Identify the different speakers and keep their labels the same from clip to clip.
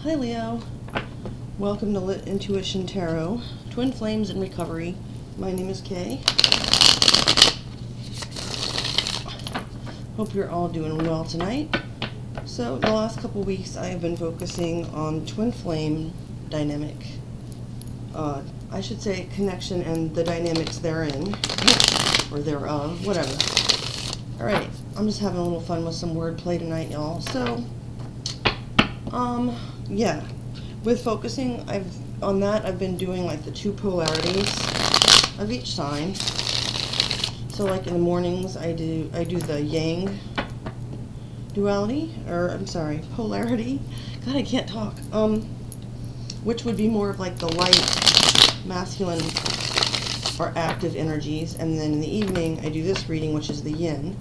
Speaker 1: Hi Leo, welcome to Lit Intuition Tarot, Twin Flames in Recovery. My name is Kay. Hope you're all doing well tonight. So the last couple weeks I have been focusing on twin flame dynamic, I should say connection and the dynamics therein, or thereof, whatever. Alright, I'm just having a little fun with some wordplay tonight, y'all. So, yeah, with focusing on that, I've been doing like the two polarities of each sign. So like in the mornings I do the yang duality, or I'm sorry, polarity. God, I can't talk. Which would be more of like the light, masculine, or active energies, and then in the evening I do this reading, which is the yin,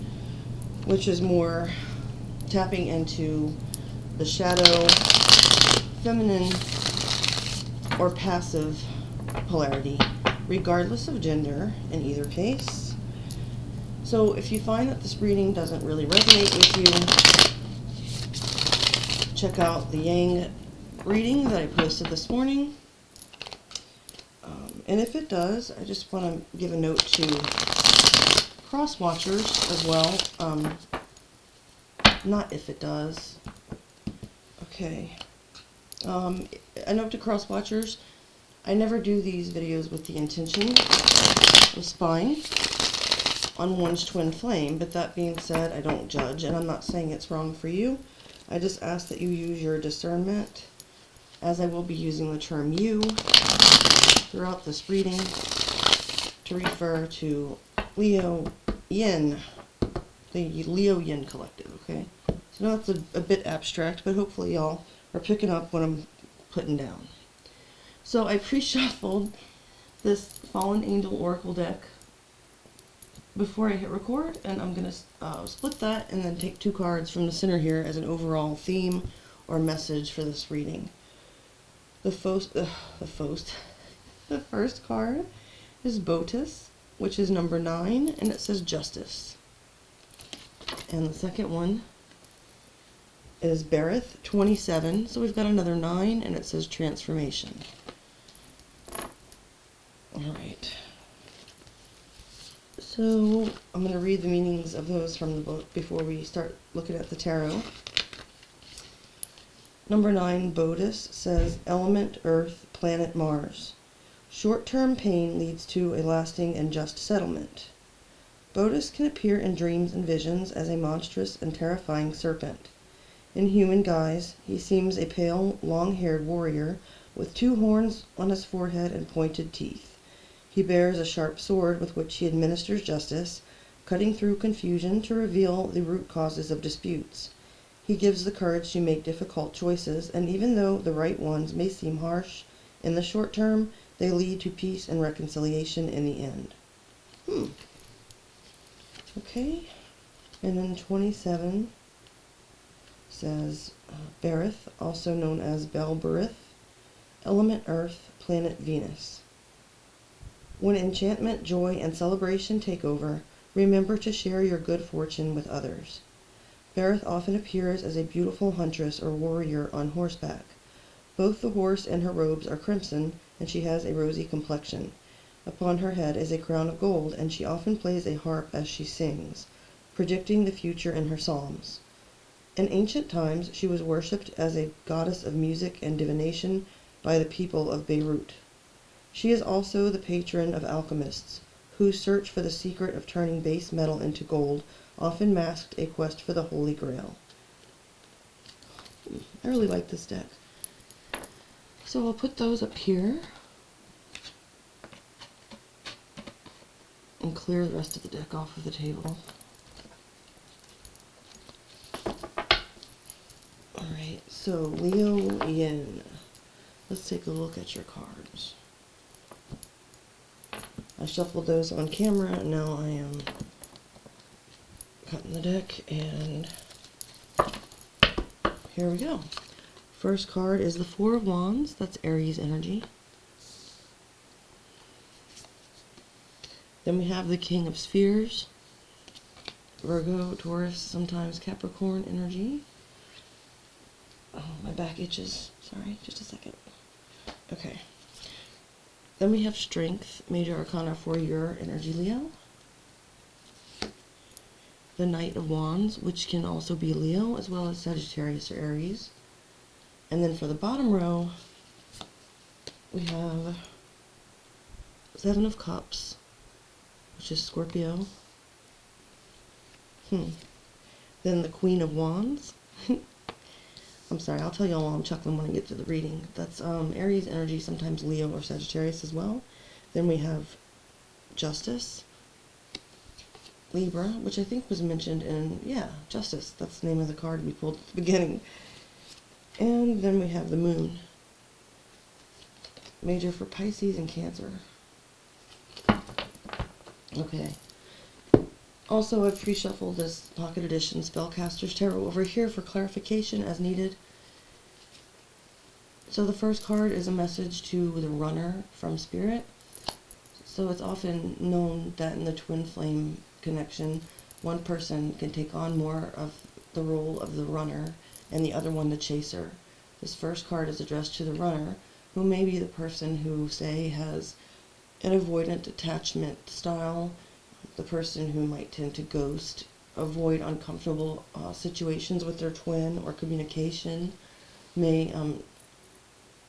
Speaker 1: which is more tapping into the shadow, feminine, or passive polarity, regardless of gender in either case. So if you find that this reading doesn't really resonate with you, check out the yang reading that I posted this morning. And if it does, I just want to give a note to cross-watchers as well. Not if it does. Okay. A note to cross-watchers. I never do these videos with the intention of spying on one's twin flame, but that being said, I don't judge, and I'm not saying it's wrong for you. I just ask that you use your discernment, as I will be using the term you throughout this reading to refer to Leo Yin, the Leo Yin collective, okay? So now it's a bit abstract, but hopefully y'all are picking up what I'm putting down. So I pre-shuffled this Fallen Angel Oracle deck before I hit record, and I'm going to split that and then take two cards from the center here as an overall theme or message for this reading. The first card is Botus, which is number 9, and it says Justice. And the second one is Berith, 27, so we've got another 9, and it says Transformation. Alright. So, I'm going to read the meanings of those from the book before we start looking at the tarot. Number 9, Botus, says Element, Earth, Planet Mars. Short-term pain leads to a lasting and just settlement. Botus can appear in dreams and visions as a monstrous and terrifying serpent. In human guise, he seems a pale, long-haired warrior with 2 horns on his forehead and pointed teeth. He bears a sharp sword with which he administers justice, cutting through confusion to reveal the root causes of disputes. He gives the courage to make difficult choices, and even though the right ones may seem harsh, in the short term, they lead to peace and reconciliation in the end. Okay. And then 27 says Berith, also known as Belberith, Element Earth, Planet Venus. When enchantment, joy, and celebration take over, remember to share your good fortune with others. Berith often appears as a beautiful huntress or warrior on horseback. Both the horse and her robes are crimson, and she has a rosy complexion. Upon her head is a crown of gold, and she often plays a harp as she sings, predicting the future in her psalms. In ancient times, she was worshipped as a goddess of music and divination by the people of Beirut. She is also the patron of alchemists, whose search for the secret of turning base metal into gold often masked a quest for the Holy Grail. I really like this deck. So I'll put those up here and clear the rest of the deck off of the table. Alright, so Leo Yin. Let's take a look at your cards. I shuffled those on camera, and now I am cutting the deck, and here we go. First card is the Four of Wands. That's Aries energy. Then we have the King of Spheres, Virgo, Taurus, sometimes Capricorn energy. Oh, my back itches. Sorry, just a second. Okay. Then we have Strength, Major Arcana for your energy, Leo. The Knight of Wands, which can also be Leo, as well as Sagittarius or Aries. And then for the bottom row, we have Seven of Cups, which is Scorpio. Then the Queen of Wands. I'm sorry, I'll tell y'all while I'm chuckling when I get to the reading. That's Aries energy, sometimes Leo or Sagittarius as well. Then we have Justice, Libra, which I think was mentioned in, yeah, Justice. That's the name of the card we pulled at the beginning. And then we have the Moon, major for Pisces and Cancer. Okay. Also, I've pre-shuffled this Pocket Edition Spellcaster's Tarot over here for clarification as needed. So the first card is a message to the runner from Spirit. So it's often known that in the twin flame connection, one person can take on more of the role of the runner and the other one the chaser. This first card is addressed to the runner, who may be the person who, say, has an avoidant attachment style, the person who might tend to ghost, avoid uncomfortable situations with their twin or communication, may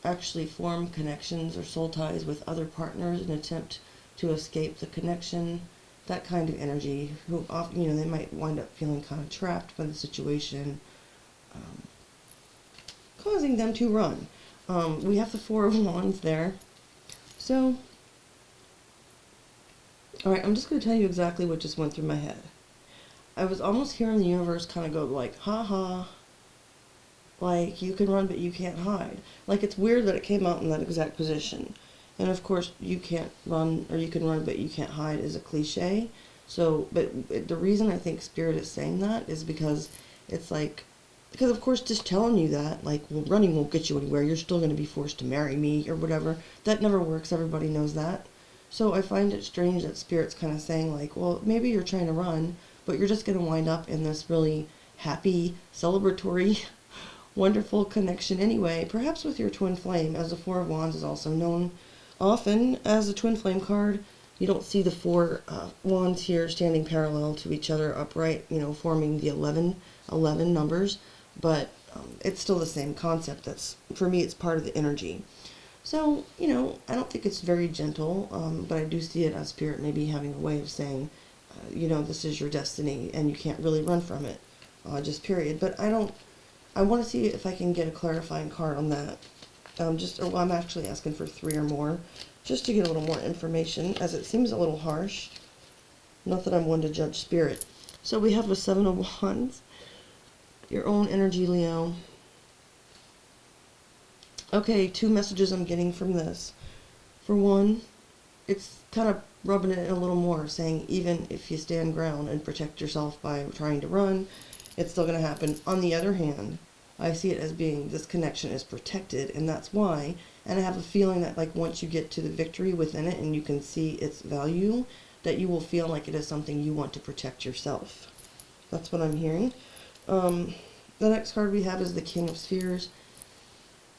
Speaker 1: actually form connections or soul ties with other partners and attempt to escape the connection, that kind of energy, who often, they might wind up feeling kind of trapped by the situation, causing them to run. We have the Four of Wands there. So, alright, I'm just going to tell you exactly what just went through my head. I was almost hearing the universe kind of go like, ha ha, like, you can run but you can't hide. Like, it's weird that it came out in that exact position. And of course, you can't run, or you can run but you can't hide is a cliche. So, but the reason I think Spirit is saying that is because it's like, because of course just telling you that, like, well, running won't get you anywhere, you're still going to be forced to marry me or whatever, that never works, everybody knows that. So I find it strange that Spirit's kind of saying like, well, maybe you're trying to run, but you're just going to wind up in this really happy, celebratory, wonderful connection anyway, perhaps with your twin flame, as the Four of Wands is also known often as a twin flame card. You don't see the four wands here standing parallel to each other upright, forming the 11 numbers, but it's still the same concept. That's, for me, it's part of the energy. So, I don't think it's very gentle, but I do see it as Spirit maybe having a way of saying, this is your destiny and you can't really run from it, just period. But I want to see if I can get a clarifying card on that. I'm actually asking for 3 or more, just to get a little more information, as it seems a little harsh. Not that I'm one to judge Spirit. So we have the Seven of Wands, your own energy, Leo. Okay, 2 messages I'm getting from this. For one, it's kind of rubbing it in a little more, saying even if you stand ground and protect yourself by trying to run, it's still going to happen. On the other hand, I see it as being this connection is protected, and that's why. And I have a feeling that, like, once you get to the victory within it and you can see its value, that you will feel like it is something you want to protect yourself. That's what I'm hearing. The next card we have is the King of Spheres.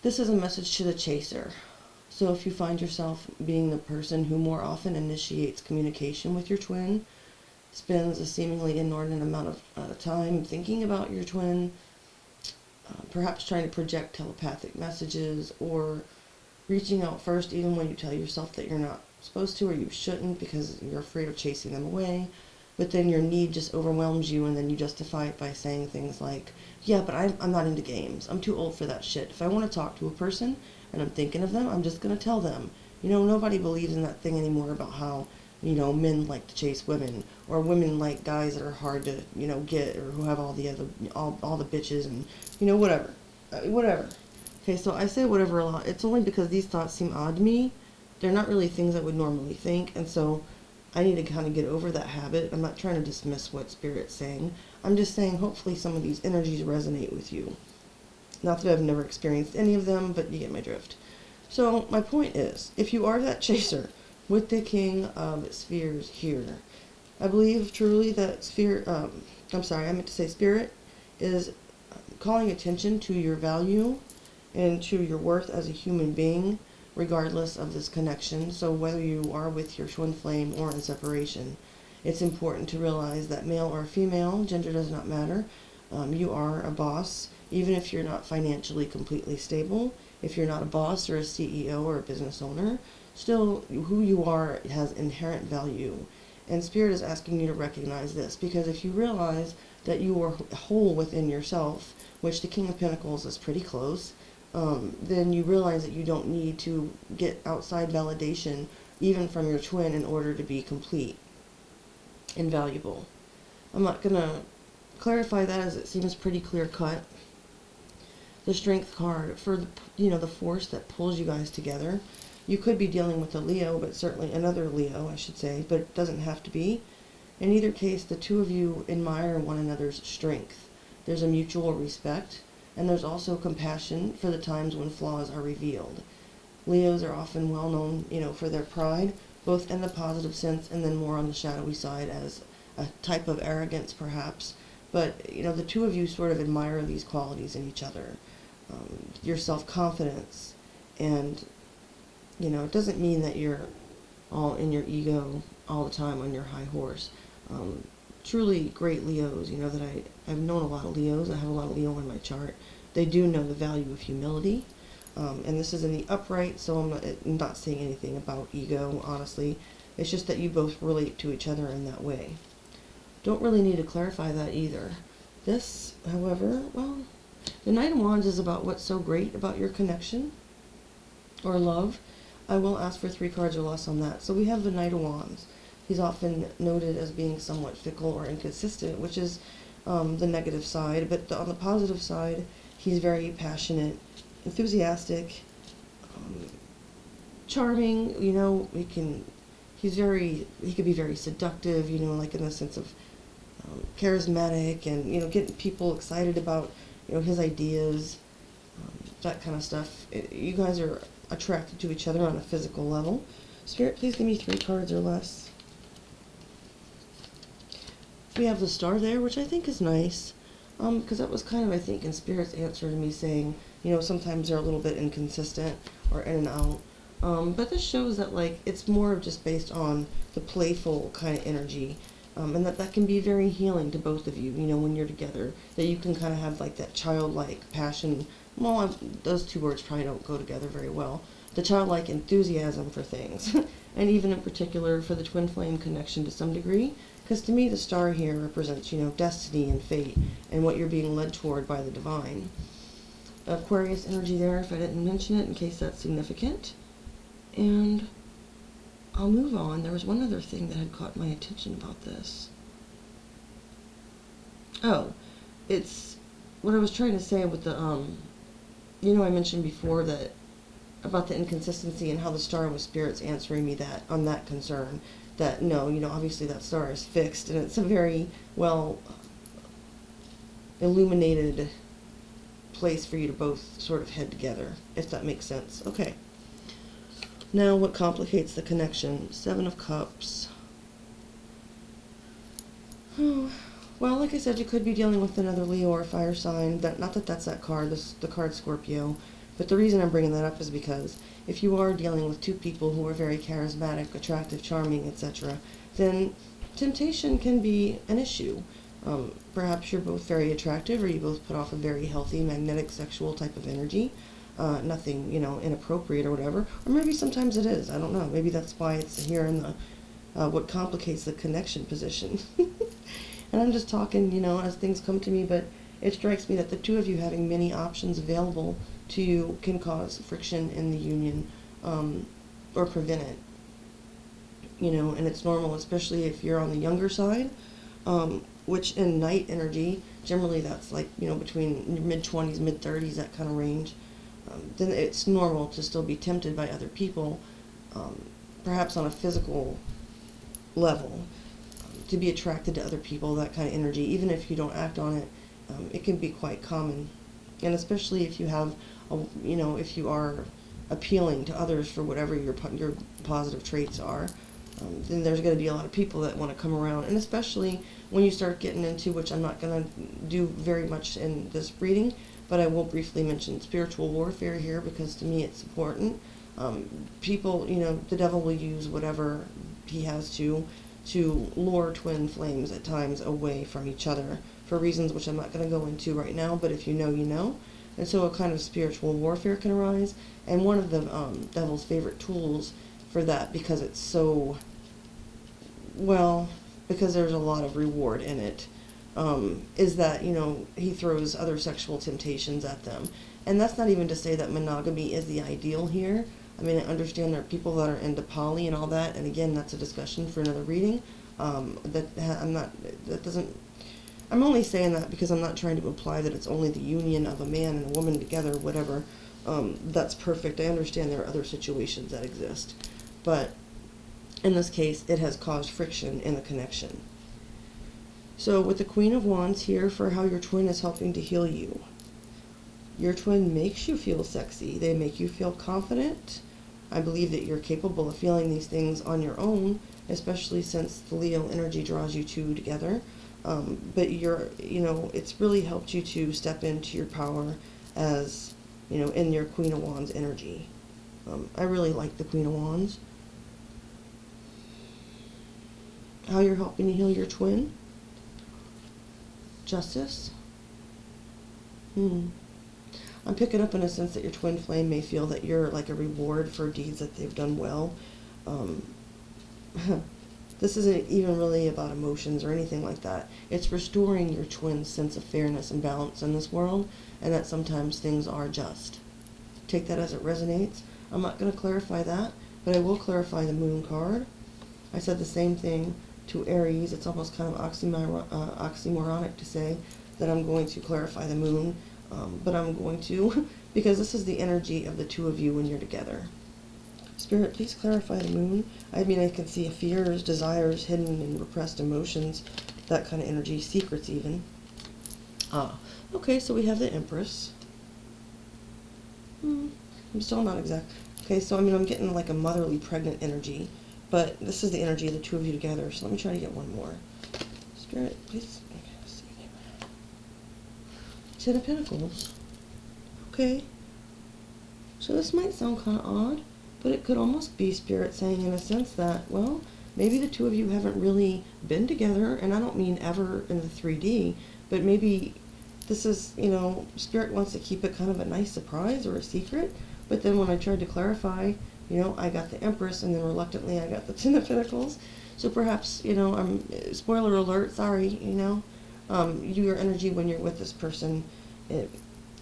Speaker 1: This is a message to the chaser. So if you find yourself being the person who more often initiates communication with your twin, spends a seemingly inordinate amount of time thinking about your twin, perhaps trying to project telepathic messages, or reaching out first even when you tell yourself that you're not supposed to or you shouldn't because you're afraid of chasing them away, but then your need just overwhelms you and then you justify it by saying things like, yeah, but I'm not into games, I'm too old for that shit. If I want to talk to a person and I'm thinking of them, I'm just going to tell them. Nobody believes in that thing anymore about how men like to chase women, or women like guys that are hard to, get, or who have all the other, all the bitches and, whatever. Whatever. Okay, so I say whatever a lot. It's only because these thoughts seem odd to me. They're not really things I would normally think, and so I need to kind of get over that habit. I'm not trying to dismiss what Spirit's saying. I'm just saying hopefully some of these energies resonate with you. Not that I've never experienced any of them, but you get my drift. So my point is, if you are that chaser, with the King of Spheres here, I believe truly that Spirit is calling attention to your value and to your worth as a human being, regardless of this connection. So whether you are with your twin flame or in separation, it's important to realize that male or female, gender does not matter. You are a boss, even if you're not financially completely stable. If you're not a boss or a CEO or a business owner, still who you are has inherent value. And Spirit is asking you to recognize this, because if you realize that you are whole within yourself, which the King of Pentacles is pretty close, then you realize that you don't need to get outside validation, even from your twin, in order to be complete and valuable. I'm not going to clarify that, as it seems pretty clear cut. The Strength card for the force that pulls you guys together. You could be dealing with a Leo, but certainly another Leo, I should say, but it doesn't have to be. In either case, the two of you admire one another's strength. There's a mutual respect, and there's also compassion for the times when flaws are revealed. Leos are often well known, for their pride, both in the positive sense and then more on the shadowy side as a type of arrogance, perhaps. But, the two of you sort of admire these qualities in each other. Your self-confidence, and, it doesn't mean that you're all in your ego all the time on your high horse. Truly great Leos, that I've known a lot of Leos. I have a lot of Leo in my chart. They do know the value of humility. And this is in the upright, so I'm not saying anything about ego, honestly. It's just that you both relate to each other in that way. Don't really need to clarify that either. This, however, well, the Knight of Wands is about what's so great about your connection or love. I will ask for 3 cards or less on that. So we have the Knight of Wands. He's often noted as being somewhat fickle or inconsistent, which is the negative side. But on the positive side, he's very passionate, enthusiastic, charming. He could be very seductive. Like in the sense of charismatic, and getting people excited about his ideas, that kind of stuff. You guys are attracted to each other on a physical level. Spirit, please give me 3 cards or less. We have the Star there, which I think is nice, because that was kind of, I think, in Spirit's answer to me saying, sometimes they're a little bit inconsistent or in and out. But this shows that, it's more of just based on the playful kind of energy, and that can be very healing to both of you, when you're together, that you can kind of have, that childlike passion. Well, those 2 words probably don't go together very well. The childlike enthusiasm for things, and even in particular for the twin flame connection to some degree, because to me the Star here represents, destiny and fate, and what you're being led toward by the divine. Aquarius energy there, if I didn't mention it, in case that's significant. And I'll move on. There was one other thing that had caught my attention about this. Oh, it's what I was trying to say with the, I mentioned before that about the inconsistency and how the Star was Spirit's answering me that on that concern. That no, obviously that Star is fixed, and it's a very well illuminated place for you to both sort of head together, if that makes sense. Okay. Now, what complicates the connection? 7 of Cups. Oh, well, like I said, you could be dealing with another Leo or fire sign. Not that that's that card, the card Scorpio. But the reason I'm bringing that up is because if you are dealing with 2 people who are very charismatic, attractive, charming, etc., then temptation can be an issue. Perhaps you're both very attractive, or you both put off a very healthy, magnetic, sexual type of energy. Nothing, inappropriate or whatever. Or maybe sometimes it is. I don't know. Maybe that's why it's here in the what complicates the connection position. And I'm just talking, as things come to me, but it strikes me that the 2 of you having many options available to you can cause friction in the union, or prevent it. And it's normal, especially if you're on the younger side, which in Knight energy, generally that's between mid-20s, mid-30s, that kind of range. Then it's normal to still be tempted by other people, perhaps on a physical level, to be attracted to other people, that kind of energy. Even if you don't act on it, it can be quite common. And especially if you have, if you are appealing to others for whatever your positive traits are, then there's going to be a lot of people that want to come around, and especially when you start getting into, which I'm not going to do very much in this reading, but I will briefly mention spiritual warfare here because to me it's important. People, the devil will use whatever he has to lure twin flames at times away from each other for reasons which I'm not going to go into right now, but if you know, you know. And so a kind of spiritual warfare can arise, and one of the devil's favorite tools for that, because it's so, well, because there's a lot of reward in it, is that, he throws other sexual temptations at them. And that's not even to say that monogamy is the ideal here. I mean, I understand there are people that are into poly and all that, and again, that's a discussion for another reading. I'm only saying that because I'm not trying to imply that it's only the union of a man and a woman together, whatever. That's perfect. I understand there are other situations that exist. But in this case, it has caused friction in the connection. So with the Queen of Wands here for how your twin is helping to heal you. Your twin makes you feel sexy. They make you feel confident. I believe that you're capable of feeling these things on your own, especially since the Leo energy draws you two together. But it's really helped you to step into your power as, in your Queen of Wands energy. I really like the Queen of Wands. How you're helping to heal your twin? Justice? I'm picking up in a sense that your twin flame may feel that you're like a reward for deeds that they've done well. This isn't even really about emotions or anything like that. It's restoring your twin's sense of fairness and balance in this world, and that sometimes things are just. Take that as it resonates. I'm not going to clarify that, but I will clarify the Moon card. I said the same thing to Aries. It's almost kind of oxymoronic to say that I'm going to clarify the Moon, but I'm going to because this is the energy of the two of you when you're together. Spirit, please clarify the Moon. I mean, I can see fears, desires, hidden and repressed emotions, that kind of energy, secrets even. Okay, so we have the Empress. I'm still not exact. Okay, so I'm getting like a motherly pregnant energy, but this is the energy of the two of you together, so let me try to get one more. Spirit, please. Okay, let's see. Ten of Pentacles. Okay. So this might sound kind of odd, but it could almost be Spirit saying in a sense that, well, maybe the two of you haven't really been together, and I don't mean ever in the 3D, but maybe this is, Spirit wants to keep it kind of a nice surprise or a secret, but then when I tried to clarify, I got the Empress, and then reluctantly I got the Ten of Pentacles, so perhaps, spoiler alert, sorry, your energy when you're with this person, it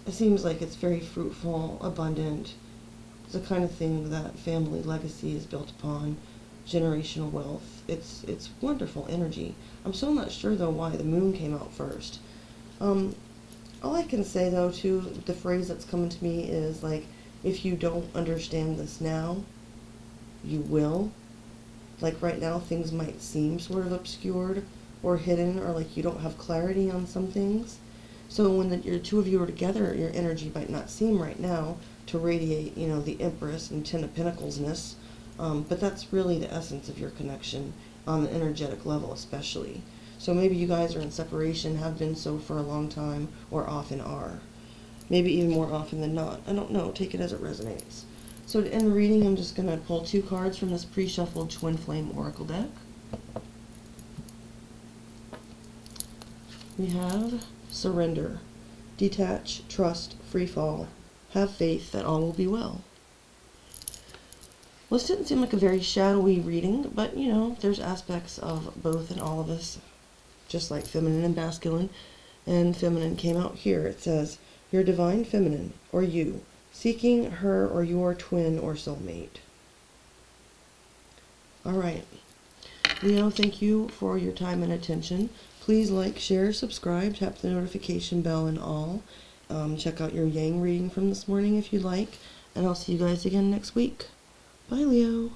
Speaker 1: seems like it's very fruitful, abundant. It's the kind of thing that family legacy is built upon, generational wealth. It's wonderful energy. I'm still not sure though why the Moon came out first. All I can say though to the phrase that's coming to me is like, if you don't understand this now, you will. Like right now things might seem sort of obscured or hidden, or like you don't have clarity on some things. So when your two of you are together, your energy might not seem right now to radiate, the Empress and Ten of Pentacles-ness, but that's really the essence of your connection on the energetic level especially. So maybe you guys are in separation, have been so for a long time, or often are. Maybe even more often than not. I don't know, take it as it resonates. So to end the reading, I'm just going to pull 2 cards from this pre-shuffled Twin Flame Oracle deck. We have Surrender, Detach, Trust, Free Fall, Have Faith that all will be well. Well, this didn't seem like a very shadowy reading, but, there's aspects of both in all of us, just like feminine and masculine, and feminine came out here. It says, your divine feminine, or you, seeking her or your twin or soulmate. All right. Leo, thank you for your time and attention. Please like, share, subscribe, tap the notification bell and all. Check out your Yang reading from this morning if you like, and I'll see you guys again next week. Bye, Leo.